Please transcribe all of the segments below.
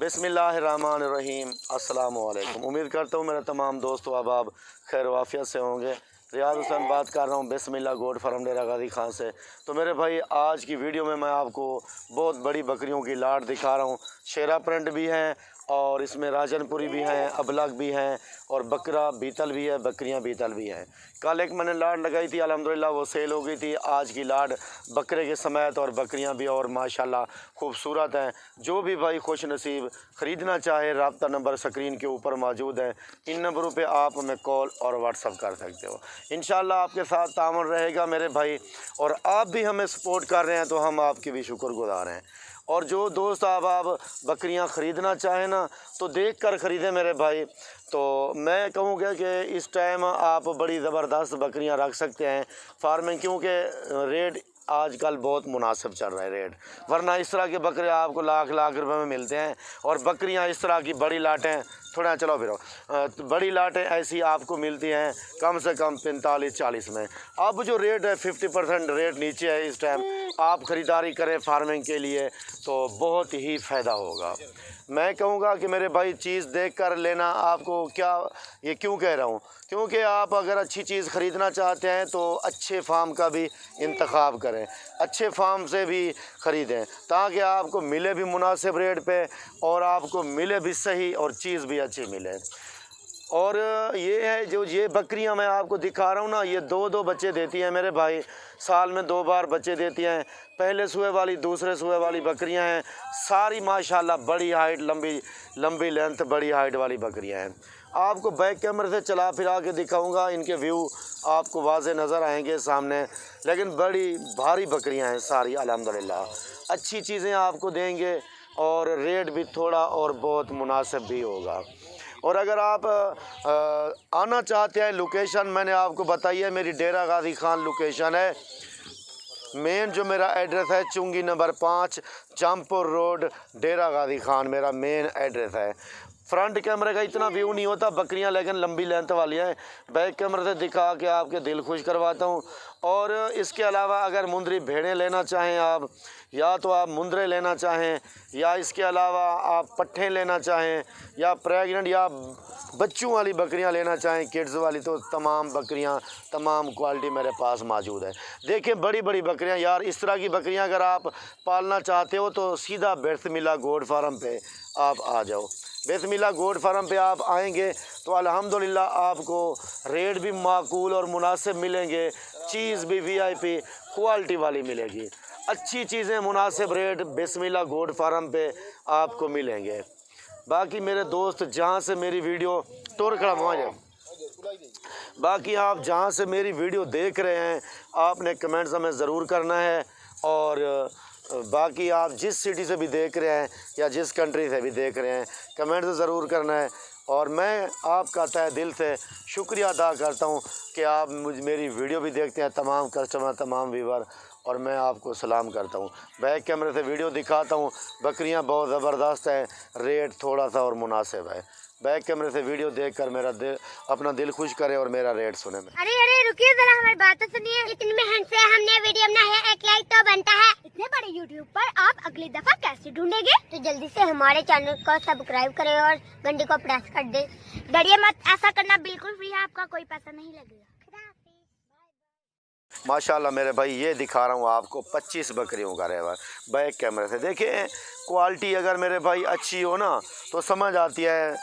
बिस्मिल्लाहिर्रहमानिर्रहीम। अस्सलामु अलैकुम। उम्मीद करता हूँ मेरे तमाम दोस्त व अहबाब खैर वाफियत से होंगे। रियाज हुसैन बात कर रहा हूँ बिस्मिल्लाह गोट फार्म डेरा गाजी खान से। तो मेरे भाई आज की वीडियो में मैं आपको बहुत बड़ी बकरियों की लाट दिखा रहा हूँ। शेरा प्रिंट भी हैं और इसमें राजनपुरी भी हैं, अबलग भी हैं और बकरा बीतल भी है, बकरियां बीतल भी हैं। कल एक मैंने लाट लगाई थी, अल्हम्दुलिल्लाह वो सेल हो गई थी। आज की लाट बकरे के समेत और बकरियां भी और माशाल्लाह खूबसूरत हैं। जो भी भाई खुश नसीब ख़रीदना चाहे रब्ता नंबर स्क्रीन के ऊपर मौजूद है। इन नंबरों पे आप हमें कॉल और व्हाट्सअप कर सकते हो। इंशाल्लाह आपके साथ तामुन रहेगा मेरे भाई, और आप भी हमें सपोर्ट कर रहे हैं तो हम आपके भी शुक्रगुज़ार हैं। और जो दोस्त आप बकरियां ख़रीदना चाहें ना तो देख कर ख़रीदें मेरे भाई। तो मैं कहूँगा कि इस टाइम आप बड़ी ज़बरदस्त बकरियां रख सकते हैं फार्मिंग, क्योंकि रेट आजकल बहुत मुनासिब चल रहा है रेट। वरना इस तरह के बकरे आपको लाख लाख रुपए में मिलते हैं और बकरियां इस तरह की बड़ी लाटें थोड़ा चलो फिर बड़ी लाटें ऐसी आपको मिलती हैं कम से कम 45-40 में। अब जो रेट है 50% रेट नीचे है इस टाइम। आप ख़रीदारी करें फार्मिंग के लिए तो बहुत ही फ़ायदा होगा। मैं कहूँगा कि मेरे भाई चीज़ देख कर लेना। आपको क्या ये क्यों कह रहा हूँ, क्योंकि आप अगर अच्छी चीज़ ख़रीदना चाहते हैं तो अच्छे फार्म का भी इंतखाब करें, अच्छे फार्म से भी ख़रीदें ताकि आपको मिले भी मुनासिब रेट पे और आपको मिले भी सही और चीज़ भी अच्छी मिले। और ये है जो ये बकरियां मैं आपको दिखा रहा हूँ ना, ये दो बच्चे देती हैं मेरे भाई। साल में 2 बार बच्चे देती हैं। पहले सुए वाली दूसरे सुए वाली बकरियां हैं। सारी माशाल्लाह बड़ी हाइट लंबी लेंथ बड़ी हाइट वाली बकरियां हैं। आपको बैक कैमरे से चला फिरा के दिखाऊंगा, इनके व्यू आपको वाज़े नज़र आएंगे सामने। लेकिन बड़ी भारी बकरियां हैं सारी अल्हम्दुलिल्लाह। अच्छी चीज़ें आपको देंगे और रेट भी थोड़ा और बहुत मुनासिब भी होगा। और अगर आप आना चाहते हैं, लोकेशन मैंने आपको बताई है, मेरी डेरा गाजी खान लोकेशन है। मेन जो मेरा एड्रेस है चुंगी नंबर 5 जामपुर रोड डेरा गाजी खान मेरा मेन एड्रेस है। फ्रंट कैमरे का इतना व्यू नहीं होता बकरियां, लेकिन लंबी लेंथ वाली हैं। बैक कैमरे से दिखा के आपके दिल खुश करवाता हूं। और इसके अलावा अगर मुंदरी भेड़ें लेना चाहें आप, या तो आप मुंदरे लेना चाहें, या इसके अलावा आप पट्ठे लेना चाहें, या प्रेग्नेंट या बच्चों वाली बकरियां लेना चाहें किड्स वाली, तो तमाम बकरियां तमाम क्वालिटी मेरे पास मौजूद है। देखिए बड़ी बड़ी बकरियां यार, इस तरह की बकरियां अगर आप पालना चाहते हो तो सीधा बिस्मिल्लाह गोट फार्म पे आप आ जाओ। बिस्मिल्लाह गोट फार्म पे आप आएंगे तो अल्हम्दुलिल्लाह आपको रेट भी माकूल और मुनासिब मिलेंगे, चीज़ भी VIP क्वालिटी वाली मिलेगी। अच्छी चीज़ें मुनासिब रेट बिस्मिल्लाह गोट फार्म पे आपको मिलेंगे। बाकी मेरे दोस्त जहाँ से मेरी वीडियो बाकी आप जहाँ से मेरी वीडियो देख रहे हैं आपने कमेंट्स हमें ज़रूर करना है। और बाकी आप जिस सिटी से भी देख रहे हैं या जिस कंट्री से भी देख रहे हैं कमेंट्स ज़रूर करना है। और मैं आपका तहे दिल से शुक्रिया अदा करता हूँ कि आप मेरी वीडियो भी देखते हैं, तमाम कस्टमर तमाम व्यूवर, और मैं आपको सलाम करता हूँ। बैक कैमरे से वीडियो दिखाता हूँ। बकरियाँ बहुत ज़बरदस्त हैं, रेट थोड़ा सा और मुनासिब है। बैक कैमरे से वीडियो देखकर मेरा अपना दिल खुश करे और मेरा रेट सुने में। अरे रुकिए जरा, हमारी बात तो सुनिए। इतनी मेहनत से हमने वीडियो बनाया है, एक लाइक तो बनता है। इतने बड़े यूट्यूब पर आप अगली दफा कैसे ढूंढेंगे? तो जल्दी से हमारे चैनल को सब्सक्राइब करें और घंटी को प्रेस कर दे। डरिए मत, ऐसा करना बिल्कुल फ्री है, आपका कोई पैसा नहीं लगेगा। माशाल्लाह मेरे भाई ये दिखा रहा हूँ आपको 25 बकरियों का रेवर। बैक कैमरे से देखिए क्वालिटी अगर मेरे भाई अच्छी हो ना तो समझ आती है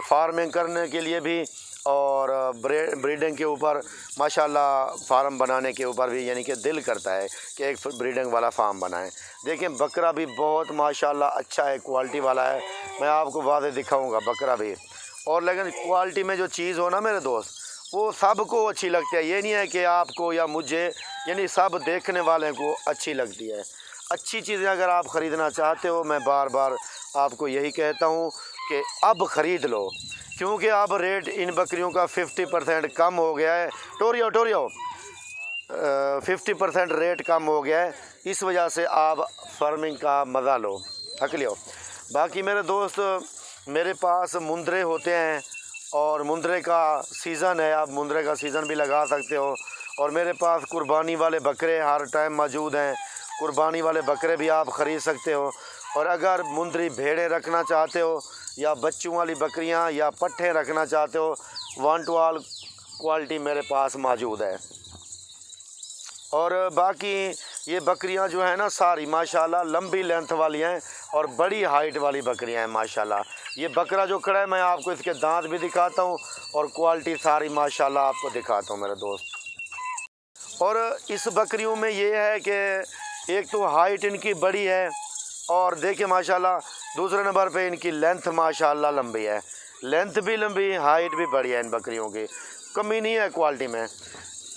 फार्मिंग करने के लिए भी, और ब्रीडिंग के ऊपर माशाल्लाह फार्म बनाने के ऊपर भी, यानी कि दिल करता है कि एक ब्रीडिंग वाला फार्म बनाएं। देखिए बकरा भी बहुत माशाल्लाह अच्छा है, क्वालिटी वाला है। मैं आपको वादे दिखाऊंगा बकरा भी। और लेकिन क्वालिटी में जो चीज़ हो ना मेरे दोस्त, वो सबको अच्छी लगती है। ये नहीं है कि आपको या मुझे, यानी सब देखने वाले को अच्छी लगती है। अच्छी चीज़ें अगर आप ख़रीदना चाहते हो, मैं बार बार आपको यही कहता हूँ कि अब ख़रीद लो, क्योंकि अब रेट इन बकरियों का 50% कम हो गया है। टोरियो 50% रेट कम हो गया है। इस वजह से आप फार्मिंग का मज़ा लो, थक लियो। बाकी मेरे दोस्त मेरे पास मुंदरे होते हैं और मुंदरे का सीज़न है, आप मुंदरे का सीज़न भी लगा सकते हो। और मेरे पास कुर्बानी वाले बकरे हर टाइम मौजूद हैं, कुर्बानी वाले बकरे भी आप ख़रीद सकते हो। और अगर मुंदरी भेड़ें रखना चाहते हो या बच्चों वाली बकरियां या पट्ठे रखना चाहते हो, 1 to all क्वालिटी मेरे पास मौजूद है। और बाकी ये बकरियां जो है ना सारी माशाल्लाह लंबी लेंथ वाली हैं और बड़ी हाइट वाली बकरियां हैं माशाल्लाह। ये बकरा जो खड़ा है मैं आपको इसके दांत भी दिखाता हूँ और क्वालिटी सारी माशाल्लाह आपको दिखाता हूँ मेरे दोस्त। और इस बकरियों में ये है कि एक तो हाइट इनकी बड़ी है और देखिए माशाल्लाह, दूसरे नंबर पे इनकी लेंथ माशाल्लाह लंबी है, लेंथ भी लंबी, हाइट भी बड़ी है। इन बकरियों की कमी नहीं है क्वालिटी में।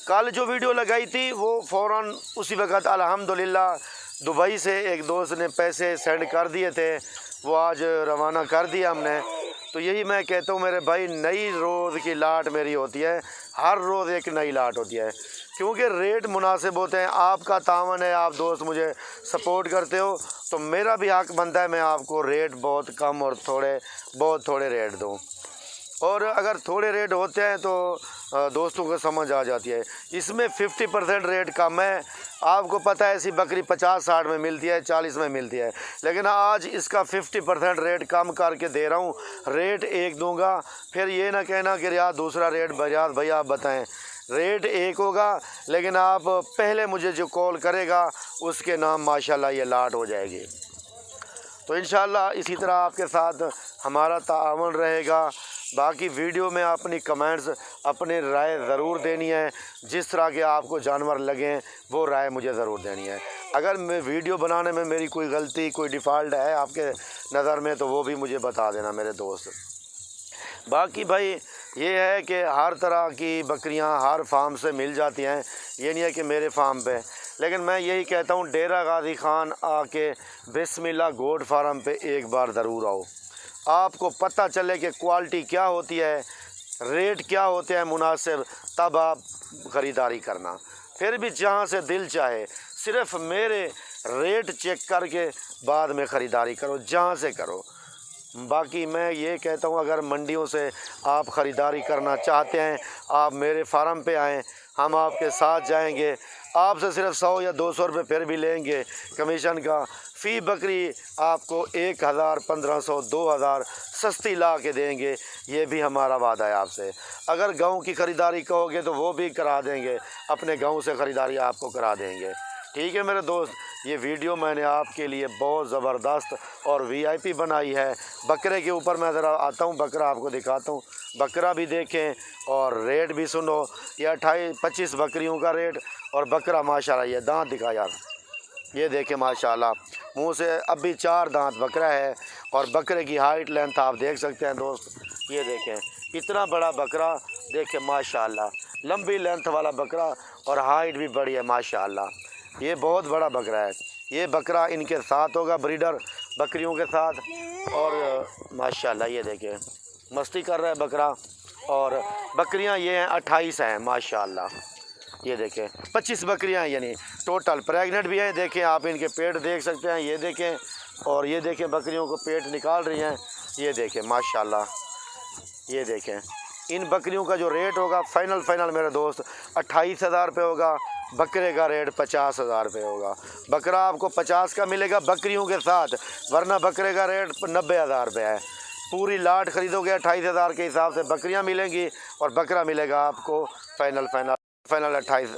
कल जो वीडियो लगाई थी वो फ़ौरन उसी वक्त अल्हम्दुलिल्लाह दुबई से एक दोस्त ने पैसे सेंड कर दिए थे, वो आज रवाना कर दिया हमने। तो यही मैं कहता हूँ मेरे भाई, नई रोज़ की लाट मेरी होती है, हर रोज़ एक नई लाट होती है, क्योंकि रेट मुनासिब होते हैं। आपका तावन है, आप दोस्त मुझे सपोर्ट करते हो तो मेरा भी हक बनता है मैं आपको रेट बहुत कम और बहुत थोड़े रेट दूँ। और अगर थोड़े रेट होते हैं तो दोस्तों को समझ आ जाती है। इसमें 50% रेट कम है। आपको पता है ऐसी बकरी 50-60 में मिलती है, 40 में मिलती है, लेकिन आज इसका 50% रेट कम करके दे रहा हूँ। रेट एक दूंगा, फिर ये ना कहना कि यार दूसरा रेट रियाद भैया आप बताएं। रेट एक होगा, लेकिन आप पहले मुझे जो कॉल करेगा उसके नाम माशाल्लाह ये लाट हो जाएगी। तो इंशाल्लाह इसी तरह आपके साथ हमारा ताअवुन रहेगा। बाकी वीडियो में अपनी कमेंट्स, अपनी राय ज़रूर देनी है। जिस तरह के आपको जानवर लगें वो राय मुझे ज़रूर देनी है। अगर मैं वीडियो बनाने में मेरी कोई गलती, कोई डिफ़ॉल्ट है आपके नज़र में तो वो भी मुझे बता देना मेरे दोस्त। बाकी भाई ये है कि हर तरह की बकरियां हर फार्म से मिल जाती हैं, ये नहीं है कि मेरे फार्म पे। लेकिन मैं यही कहता हूँ डेरा गाजी खान आके बिस्मिल्लाह गोट फार्म पे एक बार ज़रूर आओ, आपको पता चले कि क्वालिटी क्या होती है, रेट क्या होते हैं मुनासिब, तब आप ख़रीदारी करना। फिर भी जहाँ से दिल चाहे, सिर्फ़ मेरे रेट चेक करके बाद में ख़रीदारी करो, जहाँ से करो। बाकी मैं ये कहता हूँ अगर मंडियों से आप ख़रीदारी करना चाहते हैं, आप मेरे फार्म पे आएँ, हम आपके साथ जाएंगे। आपसे सिर्फ 100 या 200 रुपये फिर भी लेंगे कमीशन का। फ़ी बकरी आपको 1000, 1500, 2000 सस्ती ला के देंगे, ये भी हमारा वादा है आपसे। अगर गाँव की ख़रीदारी कहोगे तो वो भी करा देंगे, अपने गाँव से ख़रीदारी आपको करा देंगे। ठीक है मेरे दोस्त, ये वीडियो मैंने आपके लिए बहुत ज़बरदस्त और VIP बनाई है। बकरे के ऊपर मैं ज़रा आता हूँ, बकरा आपको दिखाता हूँ, बकरा भी देखें और रेट भी सुनो। ये 28-25 बकरियों का रेट और बकरा माशाल्लाह, ये दांत दिखा यार, ये देखें माशाल्लाह, मुंह से अभी 4 दांत बकरा है और बकरे की हाइट लेंथ आप देख सकते हैं दोस्त। ये देखें इतना बड़ा बकरा, देखें माशाल्लाह, लंबी लेंथ वाला बकरा और हाइट भी बड़ी है माशाल्लाह। ये बहुत बड़ा बकरा है। ये बकरा इनके साथ होगा, ब्रीडर बकरियों के साथ। और माशाल्लाह ये देखें मस्ती कर रहा है बकरा। और बकरियां ये हैं 28 हैं माशाल्लाह। ये देखें 25 बकरियां हैं, यानी टोटल प्रेग्नेंट भी हैं। देखें आप इनके पेट देख सकते हैं, ये देखें। और ये देखें बकरियों को पेट निकाल रही हैं, ये देखें माशाल्लाह। ये देखें इन बकरियों का जो रेट होगा फाइनल मेरे दोस्त 28,000 रुपये होगा। बकरे का रेट 50,000 रुपये होगा। बकरा आपको 50 का मिलेगा बकरियों के साथ, वरना बकरे का रेट 90,000 रुपये है। पूरी लाट ख़रीदोगे 28,000 के हिसाब से बकरियां मिलेंगी और बकरा मिलेगा आपको फाइनल 28